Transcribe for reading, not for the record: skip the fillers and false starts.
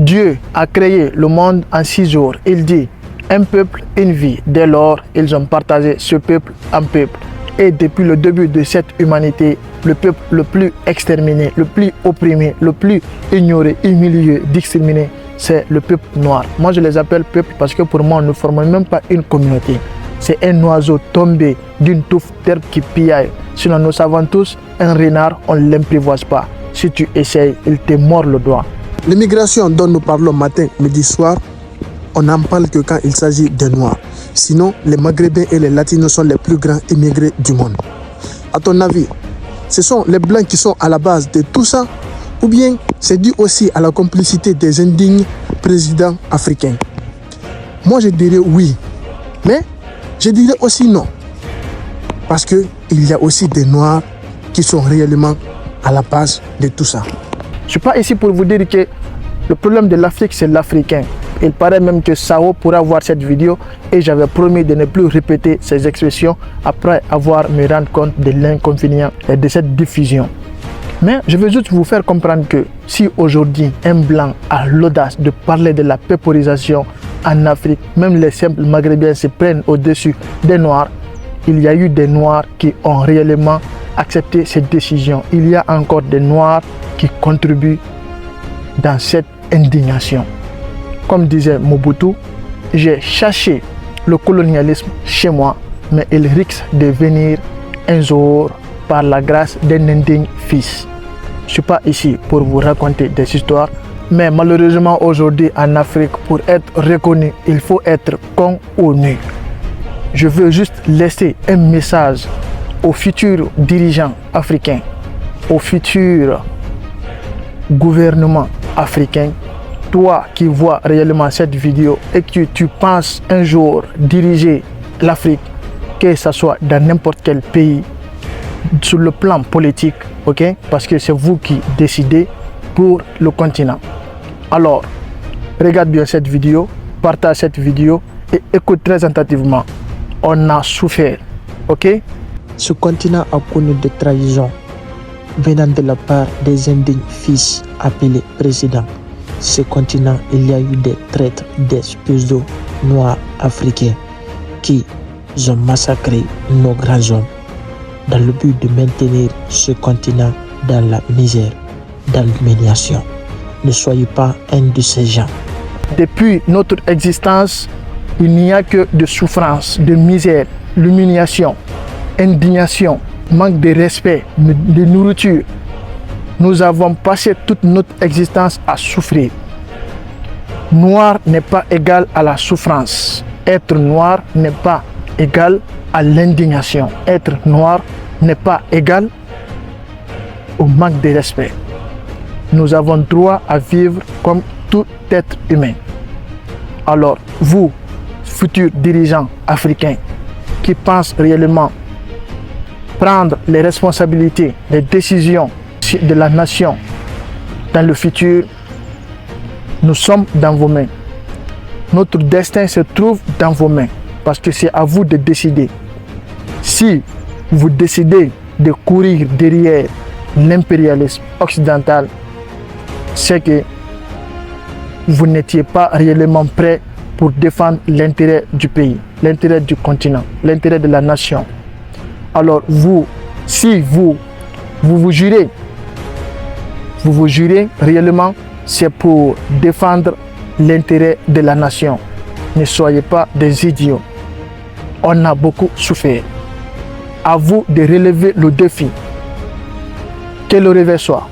Dieu a créé le monde en 6 jours. Il dit, un peuple, une vie. Dès lors, ils ont partagé ce peuple en peuple. Et depuis le début de cette humanité, le peuple le plus exterminé, le plus opprimé, le plus ignoré, humilié, discriminé, c'est le peuple noir. Moi, je les appelle peuple parce que pour moi, nous ne formons même pas une communauté. C'est un oiseau tombé d'une touffe d'herbe qui piaille. Sinon, nous savons tous, un renard, on ne l'imprévoise pas. Si tu essayes, il te mord le doigt. L'immigration dont nous parlons matin, midi, soir, on n'en parle que quand il s'agit des Noirs. Sinon, les Maghrébins et les Latinos sont les plus grands immigrés du monde. À ton avis, ce sont les Blancs qui sont à la base de tout ça? Ou bien c'est dû aussi à la complicité des indignes présidents africains? Moi, je dirais oui. Mais je dirais aussi non. Parce qu'il y a aussi des Noirs qui sont réellement à la base de tout ça. Je ne suis pas ici pour vous dire que le problème de l'Afrique, c'est l'Africain. Il paraît même que Sao pourra voir cette vidéo et j'avais promis de ne plus répéter ces expressions après avoir me rendu compte de l'inconvénient de cette diffusion. Mais je veux juste vous faire comprendre que si aujourd'hui un blanc a l'audace de parler de la peuporisation en Afrique, même les simples maghrébins se prennent au-dessus des noirs, il y a eu des noirs qui ont réellement accepté cette décision. Il y a encore des noirs qui contribuent dans cette indignation. Comme disait Mobutu, j'ai cherché le colonialisme chez moi, mais il risque de venir un jour par la grâce d'un indigne fils. Je ne suis pas ici pour vous raconter des histoires, mais malheureusement aujourd'hui en Afrique, pour être reconnu, il faut être con ou nu. Je veux juste laisser un message aux futurs dirigeants africains, aux futurs gouvernements africains. Toi qui vois réellement cette vidéo et que tu penses un jour diriger l'Afrique, que ce soit dans n'importe quel pays, sur le plan politique, ok? Parce que c'est vous qui décidez pour le continent. Alors, regarde bien cette vidéo, partage cette vidéo et écoute très attentivement. On a souffert, ok? Ce continent a connu des trahisons venant de la part des indignes fils appelés présidents. Ce continent, il y a eu des traîtres, des spéciaux noirs africains qui ont massacré nos grands hommes dans le but de maintenir ce continent dans la misère, dans l'humiliation. Ne soyez pas un de ces gens. Depuis notre existence, il n'y a que de souffrance, de misère, l'humiliation, indignation, manque de respect, de nourriture. Nous avons passé toute notre existence à souffrir. Noir n'est pas égal à la souffrance. Être noir n'est pas égal à l'indignation. Être noir n'est pas égal au manque de respect. Nous avons droit à vivre comme tout être humain. Alors, vous, futurs dirigeants africains, qui pensent réellement prendre les responsabilités, les décisions de la nation dans le futur, nous sommes dans vos mains. Notre destin se trouve dans vos mains parce que c'est à vous de décider. Si vous décidez de courir derrière l'impérialisme occidental, c'est que vous n'étiez pas réellement prêt pour défendre l'intérêt du pays, l'intérêt du continent, l'intérêt de la nation. Alors vous, si vous jurez réellement, c'est pour défendre l'intérêt de la nation. Ne soyez pas des idiots. On a beaucoup souffert. À vous de relever le défi. Que le réveil soit.